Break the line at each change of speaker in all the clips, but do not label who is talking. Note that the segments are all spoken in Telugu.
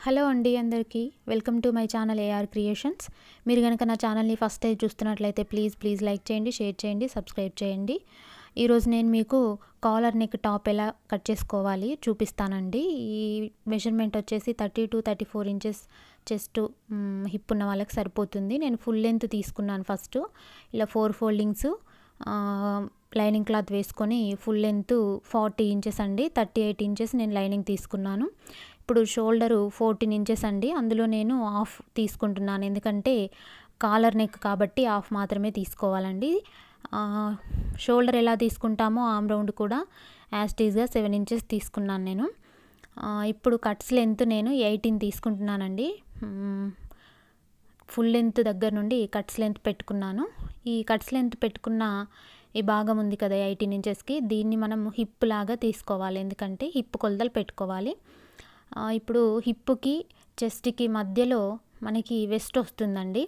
హలో అండి అందరికీ welcome to my channel AR Creations. మీరు కనుక నా ఛానల్ని ఫస్ట్ టైం చూస్తున్నట్లయితే ప్లీజ్ లైక్ చేయండి, షేర్ చేయండి, సబ్స్క్రైబ్ చేయండి. ఈరోజు నేను మీకు కాలర్ నెక్ టాప్ ఎలా కట్ చేసుకోవాలి చూపిస్తానండి. ఈ మెజర్మెంట్ వచ్చేసి 30 to 34 ఇంచెస్ చెస్ట్ హిప్ ఉన్న వాళ్ళకి సరిపోతుంది. నేను ఫుల్ లెంత్ తీసుకున్నాను. ఫస్ట్ ఇలా 4 ఫోల్డింగ్స్ లైనింగ్ క్లాత్ వేసుకొని ఫుల్ లెంత్ 40 ఇంచెస్ అండి, 38 ఇంచెస్ నేను లైనింగ్ తీసుకున్నాను. ఇప్పుడు షోల్డరు 14 ఇంచెస్ అండి, అందులో నేను హాఫ్ తీసుకుంటున్నాను. ఎందుకంటే కాలర్ నెక్ కాబట్టి హాఫ్ మాత్రమే తీసుకోవాలండి. షోల్డర్ ఎలా తీసుకుంటామో ఆమ్ రౌండ్ కూడా యాజ్ టీజ్గా 7 ఇంచెస్ తీసుకున్నాను నేను. ఇప్పుడు కట్స్ లెంత్ నేను 18 తీసుకుంటున్నానండి. ఫుల్ లెంత్ దగ్గర నుండి కట్స్ లెంత్ పెట్టుకున్నాను. ఈ కట్స్ లెంత్ పెట్టుకున్న ఈ భాగం ఉంది కదా 18 ఇంచెస్కి, దీన్ని మనం హిప్ లాగా తీసుకోవాలి. ఎందుకంటే హిప్ కొలతలు పెట్టుకోవాలి. ఇప్పుడు హిప్కి చెస్ట్కి మధ్యలో మనకి వెస్ట్ వస్తుందండి.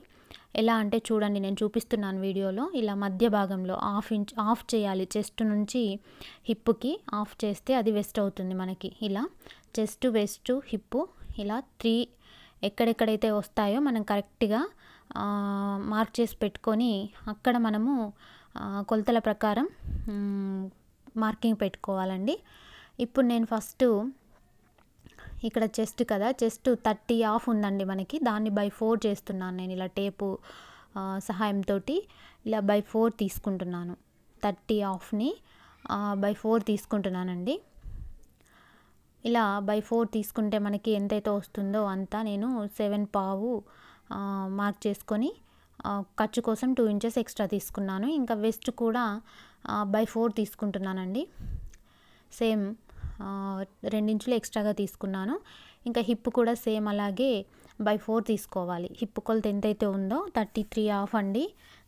ఎలా అంటే చూడండి, నేను చూపిస్తున్నాను వీడియోలో. ఇలా మధ్య భాగంలో ఆఫ్ చేయాలి. చెస్ట్ నుంచి హిప్కి ఆఫ్ చేస్తే అది వెస్ట్ అవుతుంది మనకి. ఇలా చెస్ట్, వెస్ట్, హిప్ ఇలా 3 ఎక్కడెక్కడైతే వస్తాయో మనం కరెక్ట్గా మార్క్ చేసి పెట్టుకొని అక్కడ మనము కొలతల ప్రకారం మార్కింగ్ పెట్టుకోవాలండి. ఇప్పుడు నేను ఫస్ట్ ఇక్కడ చెస్ట్ కదా, చెస్ట్ 30 ఆఫ్ ఉందండి మనకి, దాన్ని బై 4 చేస్తున్నాను నేను. ఇలా టేపు సహాయంతో ఇలా బై 4 తీసుకుంటున్నాను. 30 ఆఫ్ని బై 4 తీసుకుంటున్నానండి. ఇలా బై 4 తీసుకుంటే మనకి ఎంతైతే వస్తుందో అంతా నేను 7.5 మార్క్ చేసుకొని ఖర్చు కోసం 2 ఇంచెస్ ఎక్స్ట్రా తీసుకున్నాను. ఇంకా వెస్ట్ కూడా బై 4 తీసుకుంటున్నానండి. సేమ్ 2 ఇంచులు ఎక్స్ట్రాగా తీసుకున్నాను. ఇంకా హిప్ కూడా సేమ్ అలాగే బై 4 తీసుకోవాలి. హిప్ కొలత ఎంతైతే ఉందో 33 ఆఫ్ అండి,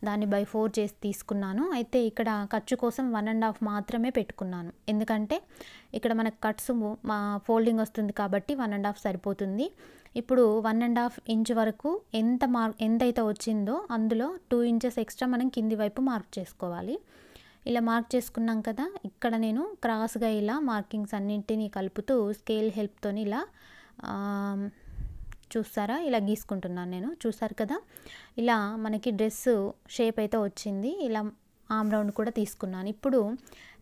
దాన్ని బై 4 చేసి తీసుకున్నాను. అయితే ఇక్కడ ఖర్చు కోసం 1.5 మాత్రమే పెట్టుకున్నాను. ఎందుకంటే ఇక్కడ మనకు కట్స్ మా ఫోల్డింగ్ వస్తుంది కాబట్టి 1.5 సరిపోతుంది. ఇప్పుడు 1.5 ఇంచ్ వరకు ఎంతైతే వచ్చిందో అందులో 2 ఇంచెస్ ఎక్స్ట్రా మనం కింది వైపు మార్క్ చేసుకోవాలి. ఇలా మార్క్ చేసుకున్నాం కదా, ఇక్కడ నేను క్రాస్గా ఇలా మార్కింగ్స్ అన్నింటినీ కలుపుతూ స్కేల్ హెల్ప్తో ఇలా చూస్తారా, ఇలా గీసుకుంటున్నాను నేను. చూసారు కదా, ఇలా మనకి డ్రెస్ షేప్ అయితే వచ్చింది. ఇలా ఆమ్ రౌండ్ కూడా తీసుకున్నాను. ఇప్పుడు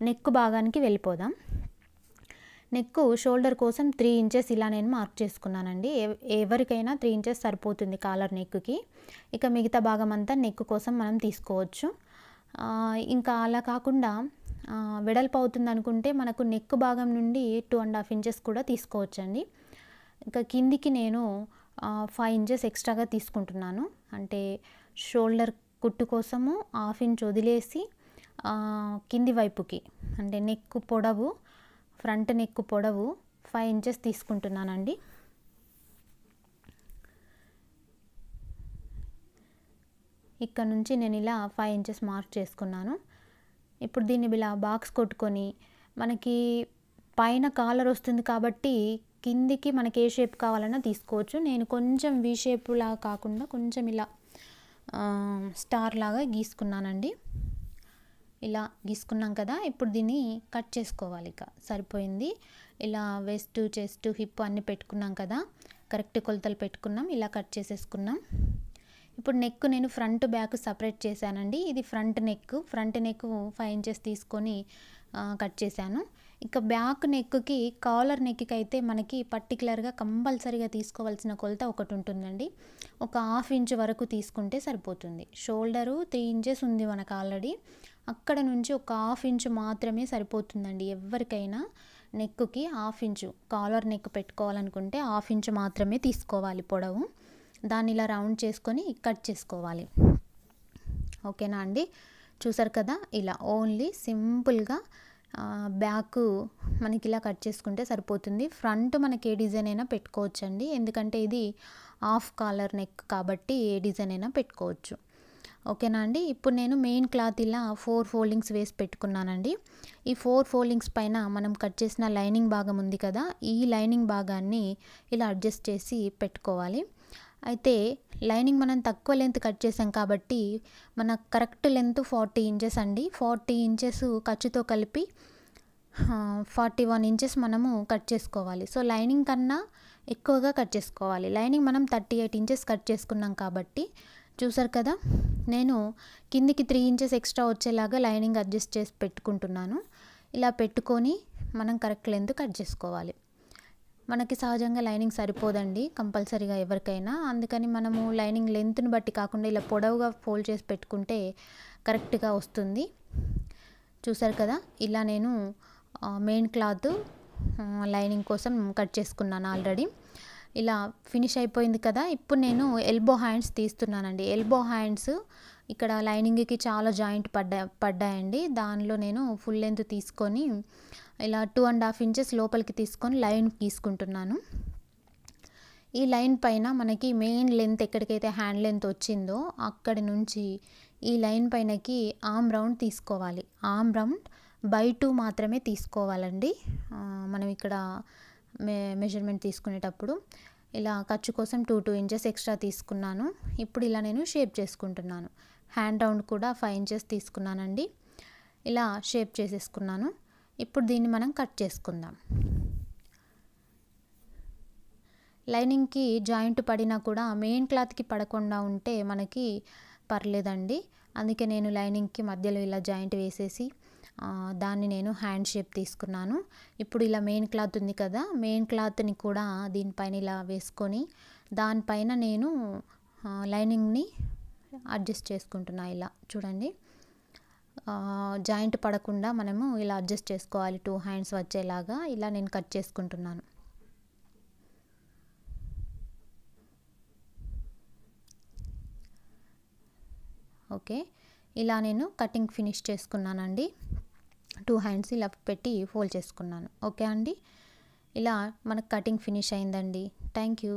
నెక్ భాగానికి వెళ్ళిపోదాం. నెక్ షోల్డర్ కోసం 3 ఇంచెస్ ఇలా నేను మార్క్ చేసుకున్నానండి. ఎవరికైనా 3 ఇంచెస్ సరిపోతుంది కాలర్ నెక్కి. ఇక మిగతా భాగం అంతా నెక్ కోసం మనం తీసుకోవచ్చు. ఇంకా అలా కాకుండా వెడల్పు అవుతుంది అనుకుంటే మనకు నెక్ భాగం నుండి 2.5 ఇంచెస్ కూడా తీసుకోవచ్చండి. ఇంకా కిందికి నేను 5 ఇంచెస్ ఎక్స్ట్రాగా తీసుకుంటున్నాను. అంటే షోల్డర్ కుట్టు కోసము 1/2 ఇంచ్ వదిలేసి కింది వైపుకి అంటే నెక్ పొడవు, ఫ్రంట్ నెక్ పొడవు 5 ఇంచెస్ తీసుకుంటున్నానండి. ఇక్కడ నుంచి నేను ఇలా 5 ఇంచెస్ మార్క్ చేసుకున్నాను. ఇప్పుడు దీన్ని ఇలా బాక్స్ కొట్టుకొని మనకి పైన కాలర్ వస్తుంది కాబట్టి కిందికి మనకి ఏ షేప్ కావాలన్నా తీసుకోవచ్చు. నేను కొంచెం వీ షేప్ లాగా కాకుండా కొంచెం ఇలా స్టార్ లాగా గీసుకున్నానండి. ఇలా గీసుకున్నాం కదా, ఇప్పుడు దీన్ని కట్ చేసుకోవాలి. ఇక సరిపోయింది. ఇలా వెస్ట్, చెస్ట్, హిప్ అన్నీ పెట్టుకున్నాం కదా, కరెక్ట్ కొలతలు పెట్టుకున్నాం. ఇలా కట్ చేసేసుకున్నాం. ఇప్పుడు నెక్ నేను ఫ్రంట్ బ్యాక్ సపరేట్ చేశానండి. ఇది ఫ్రంట్ నెక్ 5 ఇంచెస్ తీసుకొని కట్ చేశాను. ఇక బ్యాక్ నెక్కి, కాలర్ నెక్కి అయితే మనకి పర్టికులర్గా కంపల్సరీగా తీసుకోవాల్సిన కొలత ఒకటి ఉంటుందండి. ఒక 1/2 ఇంచ్ వరకు తీసుకుంటే సరిపోతుంది. షోల్డరు 3 ఇంచెస్ ఉంది మనకు ఆల్రెడీ, అక్కడ నుంచి ఒక 1/2 ఇంచ్ మాత్రమే సరిపోతుందండి. ఎవరికైనా నెక్కి 1/2 ఇంచు కాలర్ నెక్ పెట్టుకోవాలనుకుంటే 1/2 ఇంచ్ మాత్రమే తీసుకోవాలి పొడవు. దాన్ని ఇలా రౌండ్ చేసుకొని కట్ చేసుకోవాలి. ఓకేనా అండి, చూసారు కదా, ఇలా ఓన్లీ సింపుల్గా బ్యాక్ మనకి ఇలా కట్ చేసుకుంటే సరిపోతుంది. ఫ్రంట్ మనకి ఏ డిజైన్ అయినా పెట్టుకోవచ్చండి. ఎందుకంటే ఇది హాఫ్ కాలర్ నెక్ కాబట్టి ఏ డిజైన్ అయినా పెట్టుకోవచ్చు. ఓకేనా అండి. ఇప్పుడు నేను మెయిన్ క్లాత్ ఇలా 4 ఫోల్డింగ్స్ వేసి పెట్టుకున్నానండి. ఈ 4 ఫోల్డింగ్స్ పైన మనం కట్ చేసిన లైనింగ్ భాగం ఉంది కదా, ఈ లైనింగ్ భాగాన్ని ఇలా అడ్జస్ట్ చేసి పెట్టుకోవాలి. అయితే లైనింగ్ మనం తక్కువ లెంత్ కట్ చేసాం కాబట్టి మన కరెక్ట్ లెంత్ 40 ఇంచెస్ అండి. 40 ఇంచెస్ ఖర్చుతో కలిపి 41 ఇంచెస్ మనము కట్ చేసుకోవాలి. సో లైనింగ్ కన్నా ఎక్కువగా కట్ చేసుకోవాలి. లైనింగ్ మనం 38 ఇంచెస్ కట్ చేసుకున్నాం కాబట్టి చూసారు కదా, నేను కిందికి 3 ఇంచెస్ ఎక్స్ట్రా వచ్చేలాగా లైనింగ్ అడ్జస్ట్ చేసి పెట్టుకుంటున్నాను. ఇలా పెట్టుకొని మనం కరెక్ట్ లెంత్ కట్ చేసుకోవాలి. మనకి సహజంగా లైనింగ్ సరిపోదండి కంపల్సరీగా ఎవరికైనా, అందుకని మనము లైనింగ్ లెంత్ని బట్టి కాకుండా ఇలా పొడవుగా ఫోల్డ్ చేసి పెట్టుకుంటే కరెక్ట్గా వస్తుంది. చూసారు కదా, ఇలా నేను మెయిన్ క్లాత్ లైనింగ్ కోసం కట్ చేసుకున్నాను ఆల్రెడీ. ఇలా ఫినిష్ అయిపోయింది కదా. ఇప్పుడు నేను ఎల్బో హ్యాండ్స్ తీస్తున్నానండి. ఎల్బో హ్యాండ్స్ ఇక్కడ లైనింగ్కి చాలా జాయింట్ పడ్డాయండి. దానిలో నేను ఫుల్ లెంత్ తీసుకొని ఇలా 2.5 ఇంచెస్ లోపలికి తీసుకొని లైన్ గీసుకుంటున్నాను. ఈ లైన్ పైన మనకి మెయిన్ లెంత్ ఎక్కడికైతే హ్యాండ్ లెంత్ వచ్చిందో అక్కడి నుంచి ఈ లైన్ పైనకి ఆర్మ్ రౌండ్ తీసుకోవాలి. ఆర్మ్ రౌండ్ బై 2 మాత్రమే తీసుకోవాలండి. మనం ఇక్కడ మెజర్మెంట్ తీసుకునేటప్పుడు ఇలా ఖర్చు కోసం 2 ఇంచెస్ ఎక్స్ట్రా తీసుకున్నాను. ఇప్పుడు ఇలా నేను షేప్ చేసుకుంటున్నాను. హ్యాండ్ రౌండ్ కూడా 5 ఇంచెస్ తీసుకున్నానండి. ఇలా షేప్ చేసేసుకున్నాను. ఇప్పుడు దీన్ని మనం కట్ చేసుకుందాం. లైనింగ్కి జాయింట్ పడినా కూడా మెయిన్ క్లాత్కి పడకుండా ఉంటే మనకి పర్లేదండి. అందుకే నేను లైనింగ్కి మధ్యలో ఇలా జాయింట్ వేసేసి దాన్ని నేను హ్యాండ్ షేప్ తీసుకున్నాను. ఇప్పుడు ఇలా మెయిన్ క్లాత్ ఉంది కదా, మెయిన్ క్లాత్ని కూడా దీనిపైన ఇలా వేసుకొని దానిపైన నేను లైనింగ్ని అడ్జస్ట్ చేసుకుంటున్నా. ఇలా చూడండి, జాయింట్ పడకుండా మనము ఇలా అడ్జస్ట్ చేసుకోవాలి. 2 హ్యాండ్స్ వచ్చేలాగా ఇలా నేను కట్ చేసుకుంటున్నాను. ఓకే, ఇలా నేను కటింగ్ ఫినిష్ చేసుకున్నానండి. 2 హ్యాండ్స్ ఇలా పెట్టి ఫోల్డ్ చేసుకున్నాను. ఓకే అండి, ఇలా మనకు కటింగ్ ఫినిష్ అయిందండి. Thank you.